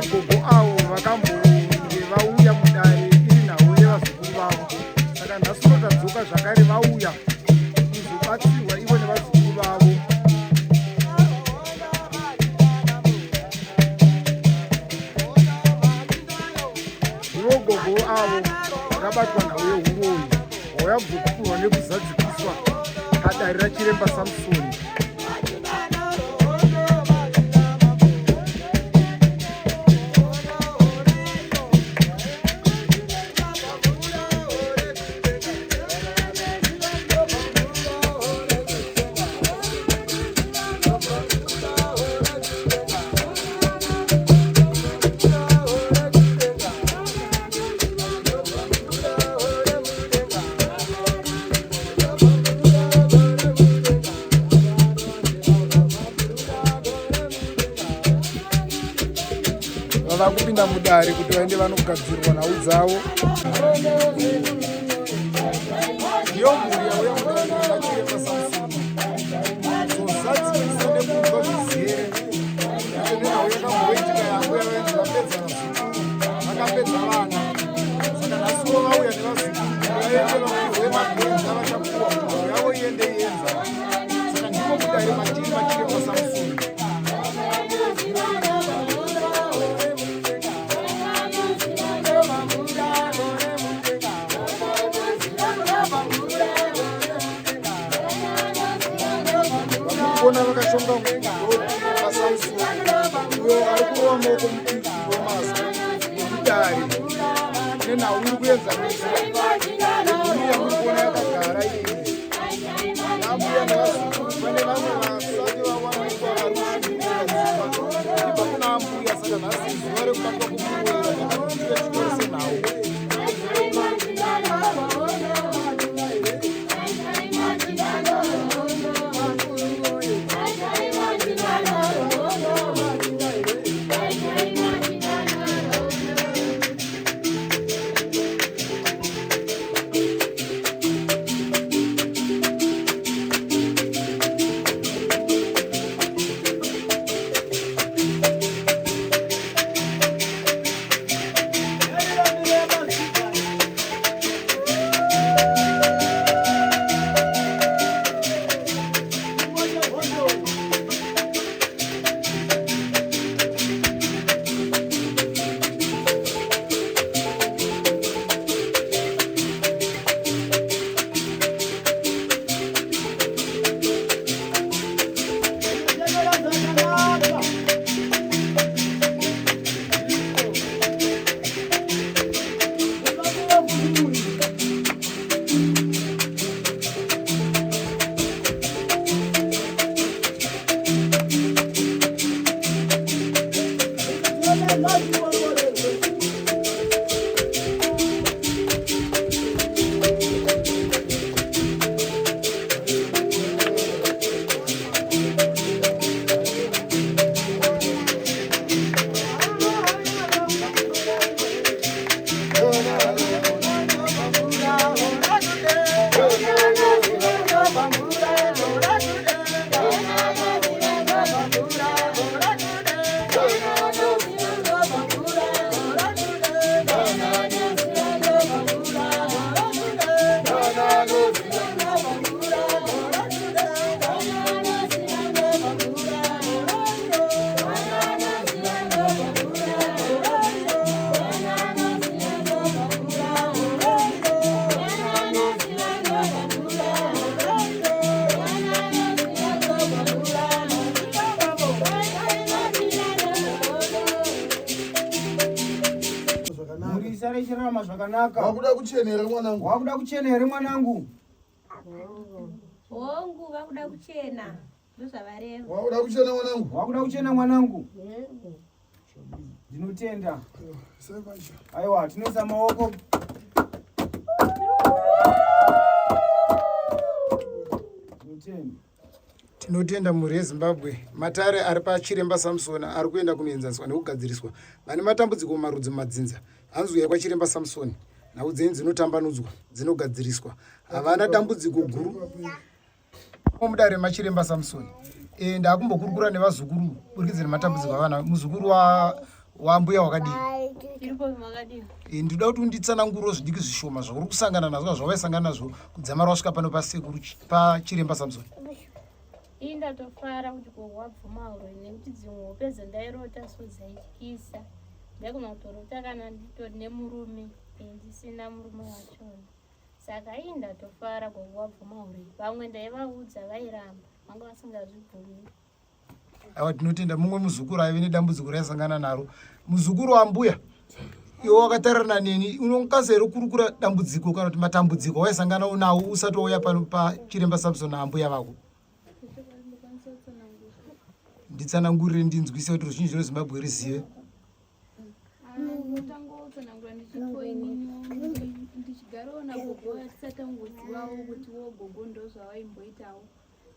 gogo avo vakambonge vauya mudare iri nhau yevazukuru vavo. Saka nhasi unotadzoka zvakare vauya kuzobatsirwa ivo nevazukuru vavo. Ivo gogo avo vakabatwa nhau yeuroni wauya kuzotukurwa nekuzadzikiswa padare rachiremba Samusoni. Vava kupinda mudare kuti vaende vanogadzirwa nhau dzavo. Ndiyo mhuri yauya mudare rachiremba Samusoni kuzozadzisa nekunzwa zvizere kuti nenhau yakamboitika yauya vaenzi vapedza vazukuru vakapedza vana. Saka nhasiwo vauya nevazukuru vaende vapihwe magwenza vachapuwa mhuri yavo iende ienza. Saka ndipo mudare matiri vachiremba Samusoni. Vakona vakashonga mudhori Samusoni uyo ari kurova maoko mupiki wemazwa nemudare nenhau iri kuenzanisa nemhuri yamuri kuona yakagara iyi yabuya nevazukuru. Pane vamwe vasati vawanikwa vari kushumira dzimba kuna ambuya. Saka nhasi zuva rekubatwa kumuwera vakatiive chikoro senhau. Wakuda kuchenera mwanangu. Wakuda kuchenera mwanangu. Hongu wakuda kuchena. Ndosavareva. Wakuda kuchena mwanangu. Wakuda kuchena mwanangu. Ndinotenda. Aiwa tinoisa maoko. Tinotenda mhuri yeZimbabwe. Matare ari pachiremba Samusoni ari kuenda kunoenzaswa nekugadziriswa. Vane matambudziko marudzi madzinza. Hanzwi kwachiremba Samusoni. Nhau dzenyu dzinotambanudzwa, dzinogadziriswa. Havana dambudziko guru. Mudare machiremba Samusoni. Ndakumbokurukura nevazukuru burikidza nematambudziko avana. Muzukuru wambuya wakadii Tiripo makadii. ndinoda kuti unditsananguriro zvidiki zvishoma zvauri kusangana nazvo zvavaisangana nazvo kudzamara wasvika pano pasekuru pachiremba Samson. Indatofara kuti wabvuma uro nekuti dzimwe upedza ndairota so dzaityisa. Ndakuna kutorota kana nditori nemurume ndisina murume wachona. Saka indatofara wabvuma uro. Vamwe ndaivaudza vairamba vanga vasingazvibvumi. Aiwa tinotenda mumwe muzukuru aive nedambudziko raisangana naro. Muzukuru wambuya iwe wakatarirana neni unokwanisa here kurukura dambudziko kana kuti matambudziko waisangana nawo usati wauya pano pachiremba Samson naambuya vako? Nditsanangurire ndinzwise kuti ruzhinji rweZimbabwe rizive. Ndotangotsanangura ndichigarawo nagogo tisatangozivawo kuti wogogo ndozvavaimboitawo.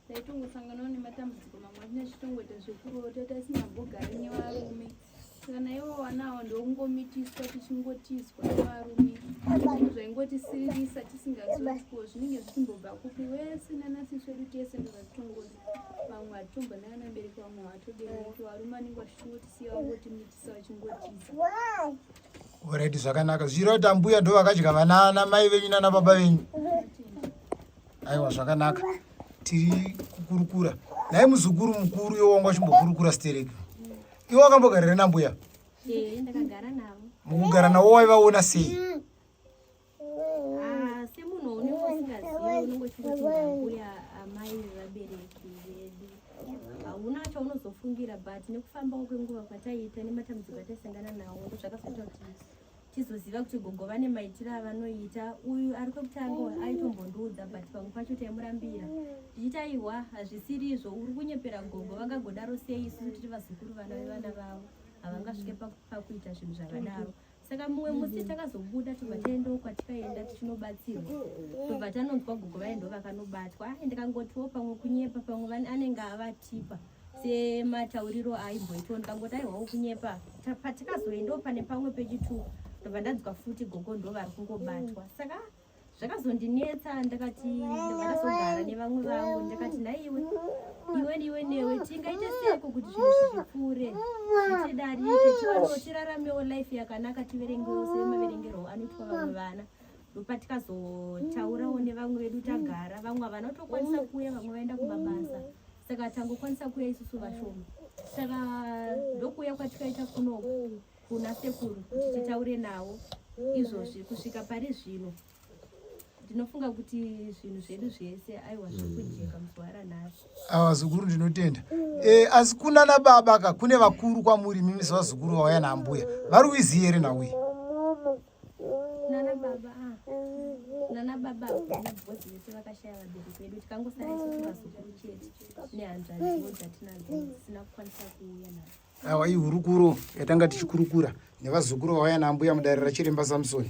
Taitongosanganawo nematambudziko mamwe atina chitongoita zvekurota taisinaambogara nevarume. Kana ivo vanawo ndokungomitiswa tichingotiswa nevarume. Zvaingotisiririsa tisingazotiko zvinenge zvichimbobva kupi wese nanasisi wedu tese ndozvatitongoti. Vamwe vatitombonaya nabereki vamwe vatobereki varume anenge vachitongotisiya vangotimitisa vachingotisa. Alright, zvakanaka. Zvireva kuti ambuya ndo vakadya vana namai venyu nana baba venyu. Aiwa zvakanaka. Tiri kukurukura. Naye muzukuru mukuru iwe wanga uchimbokurukura Stereki. Iwe wakambogarira nambuya? Ndakagara navo. Mukugara navo waivaona sei? Semunhu unenge usingazivi unongochingoti mbuya amai vevabereki vedu. Hauna chaunozofungira but nekufamba kwenguva kwataiita nematambudziko ataisangana nawo ndozvakazoita kuti tizoziva kuti gogo vane maitiro avanoita. Uyu ari kwekutanga aitombondiudza but pamwe pacho taimurambira tichiti aiwa hazvisiri izvo uri kunyepera gogo vangagodaro sei isusu tiri vazukuru vana vevana vavo havangasvike pakuita zvinhu zvakadaro. Saka mumwe musi takazobuda tobva taendawo kwatikaenda tichinobatsirwa tobva tanonzwa gogo vaendo vakanobatwa ndikangotiwo pamwe kunyepa pamwe anenge avatipa sematauriro aimboitwa ndikangoti aiwawo kunyepa patikazoendawo pane pamwe pechituko tobva ndanzwa futi gogo ndo vari kungobatwa. Saka zvakazondinetsa ndakati ndobva ndazogara nevamwe vangu ndakati naiwe iwe newe tingaite seko kuti zvinhu zvipfuure zvichidarike tiraramewo life yakanaka tiverengewo semaverengero anoitwa vamwe vana. Ndopatikazotaurawo nevamwe vedu tagara vamwe havana kutokwanisa kuuya vamwe vaenda kumabasa saka tangokwanisa kuuya isusu vashoma. Saka ndokuuya kwatikaita kunoku kuna sekuru kuti titaure navo izvozvi kusvika pari zvino ndinofunga kuti zvinhu zvedu zvese aiwa zvekujeka muzuva ranhasi. Vazukuru ndinotenda. Asi kuna nababa ka kune vakuru kwamuri mimi sevazukuru vauya naambuya vari uizivi here nauye? Nana baba nebvudzi vese vakashaya vabereki vedu tikangosara isusu vazukuru chete nehanzvadziro dzatinadzo dzisina kukwanisa kuuya nadzo. Aiwa ihurukuro yatanga tichikurukura nevazukuru vauya naambuya mudare rachiremba Samson.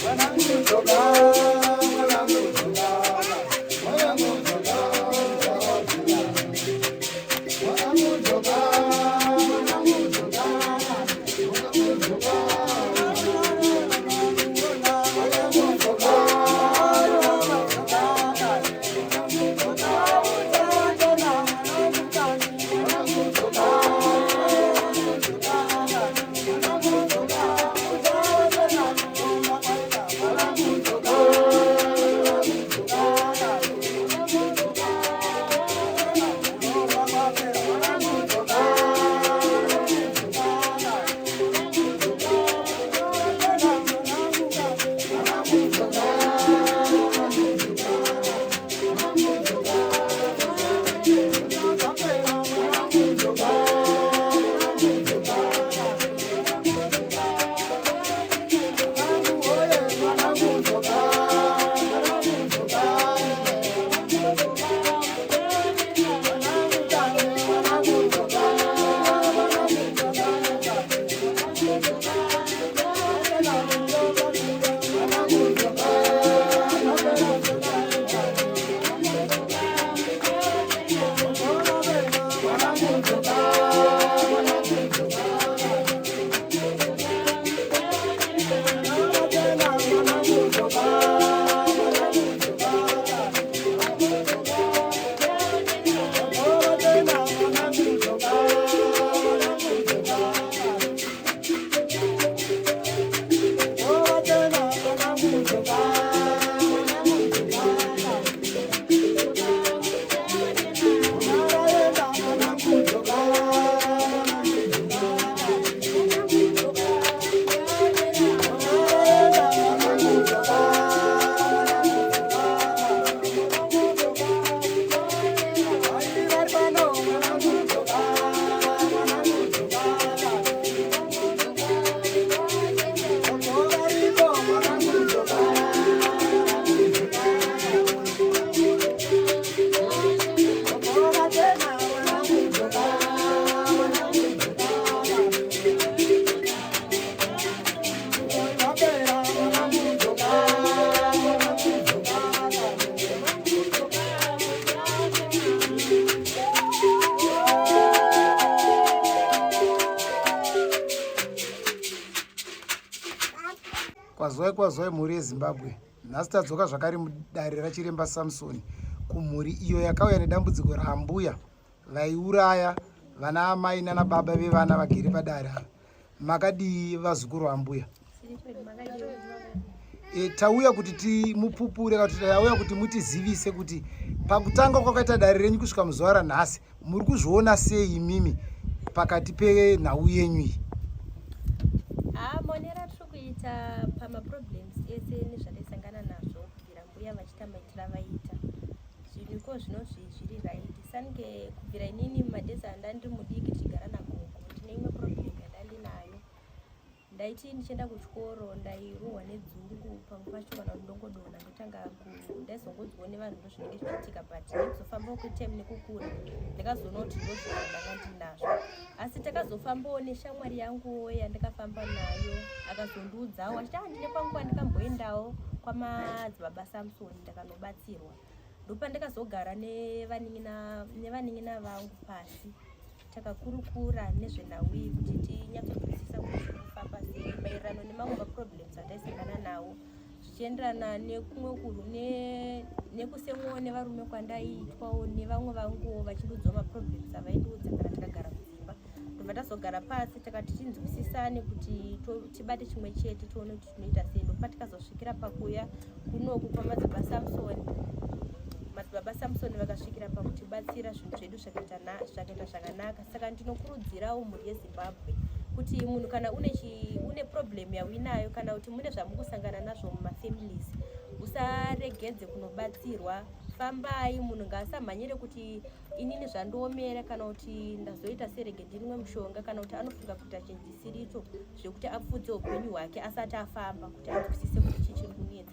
Mwanangu zoga, kwazwai mhuri yeZimbabwe. Nhasi tadzoka zvakare mudare rachiremba Samson, kumhuri iyo yakauya nedambudziko raambuya vaiuraya vana amai nana baba vevana vagere padare. Makadii vazukuru vaambuya? Tauya kuti timupupure, tauya kuti mutizivise kuti pakutanga kwakaita dare renyu kusvika muzuva ranhasi muri kuzviona sei imimi pakati penhau yenyu iyi? Monera tiri kuita pamaproblems ese nezvataisangana nazvo kubvira mbuya vachitamaitira vaita zvinhu iko zvinozvi zviri raiti sange kubvira inini mumadhezi anda ndiri mudiki tichigara nagogo ndine imwe problem yandandinayo. Ndaiti ndichienda kuchikoro ndairohwa nedzungu pamwe pacho kana ndongodona ndotanga ndaizongodzwa nevanhu ndozvinenge zvichiitika but nekuzofambawo kwetime nekukura ndakazoona kuti ndozvinhu ndanga ndinazvo. Asi takazofambawo neshamwari yangu yandakafamba nayo akazondiudzawo achiti ndine kwanguva ndikamboendawo kwamadzibaba Samson ndakanobatsirwa. Ndopandakazogara nevanin'ina vangu pasi takakurukura nezvenhau iyi kuti tinyatsonzwisisa kuti kufamba sei maererano nemamwe maproblems ataisangana nawo zvichienderana nekumwe kurwu nekusemwawo nevarume kwandaiitwawo nevamwe vanguwo vachindiudzawo maproblems avaindiudza kana takagara kudzimba. Ndobva tazogara pasi takati tinzwisisane kuti tibate chimwe chete tione kuti tinoita sei. Ndopa tikazosvikira pakuya kunoku kwamadzibaba Samson. Madzibaba Samson vakasvikira pakutibatsira zvinhu zvedu zvakaita zvakanaka. Saka ndinokurudzirawo mhuri yeZimbabwe kuti munhu kana une problem yauinayo kana kuti mune zvamukusangana nazvo mumafamilies usaregedze kunobatsirwa. Fambai, munhu ngaasamhanyire kuti inini zvandiomera kana kuti ndazoita serege ndinwe mushonga kana kuti anofunga kuti achinjisirito zvekuti apfudze upenyu hwake asati afamba kuti anzwisise kuti chii chiri kunetsa.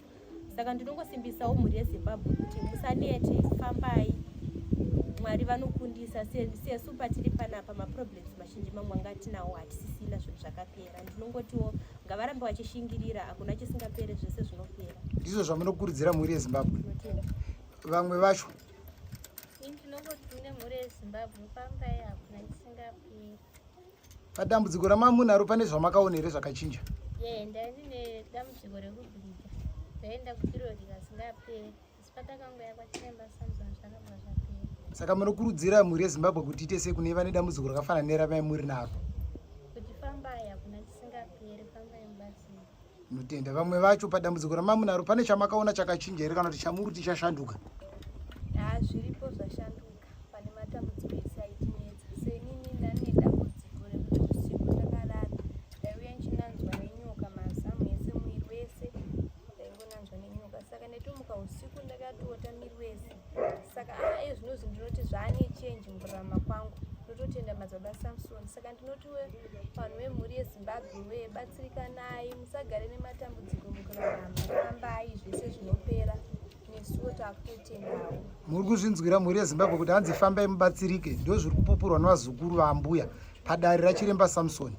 Saka ndinongosimbisa mhuri yeZimbabwe kuti musanete, fambai. Mwari vanokundisa sesu patiri panapa maproblems mazhinji mamwe anga tinawo hatisisina zvinhu zvakapera. Ndinongotiwo ngavarambe vachishingirira, hakuna chisingapere, zvese zvinopera. Ndizvo zvamunokurudzira mhuri yeZimbabwe? Vamwe vacho ndinongoti kune mhuri yeZimbabwe fambai, hakuna chisingaperi. Padambudziko ramamunaro pane zvamakaonere zvakachinja? Ndaine dambudziko rekubhirija ndaenda kupirodi kasingaperi, asi patakangoya kwachiremba Samson zvakabva zvapera. Saka munokurudzira mhuri yeZimbabwe kuti ite sei kune vane dambudziko rakafanana neramai muri naro? Kuti fambai, hakuna chisingaperi, fambai mubatsiri. Notenda. Vamwe vacho padambudziko ramamunaro pane chamakaona chakachinja here kana kuti chamuri tichashanduka? Zviripo zvashanduka. Pane matambudziko ese aitinetsa. Senini ndane dambudziko rekuti usiku ndakarara ndaiuya nchinanzwa nenyoka mazamu ese mwiri wese ndaingonanzwa nenyoka. Saka ndaitomuka usiku ndakatota mwiri wese. Saka zvinozvi ndinoti zvaane change mukurarama kwangu. Ndototenda madzibaba Samson. Saka ndinoti vanhu vemhuri yeZimbabwe batsirikanai, musagare nematambudziko mukurarama. Fambai, zvese zvinopera. Nesuwo takutendawo. Muri kuzvinzwira mhuri yeZimbabwe kuti hanzi fambai mubatsirike, ndizvo zviri kupupurwa nevazukuru vaambuya padare rachiremba Samson.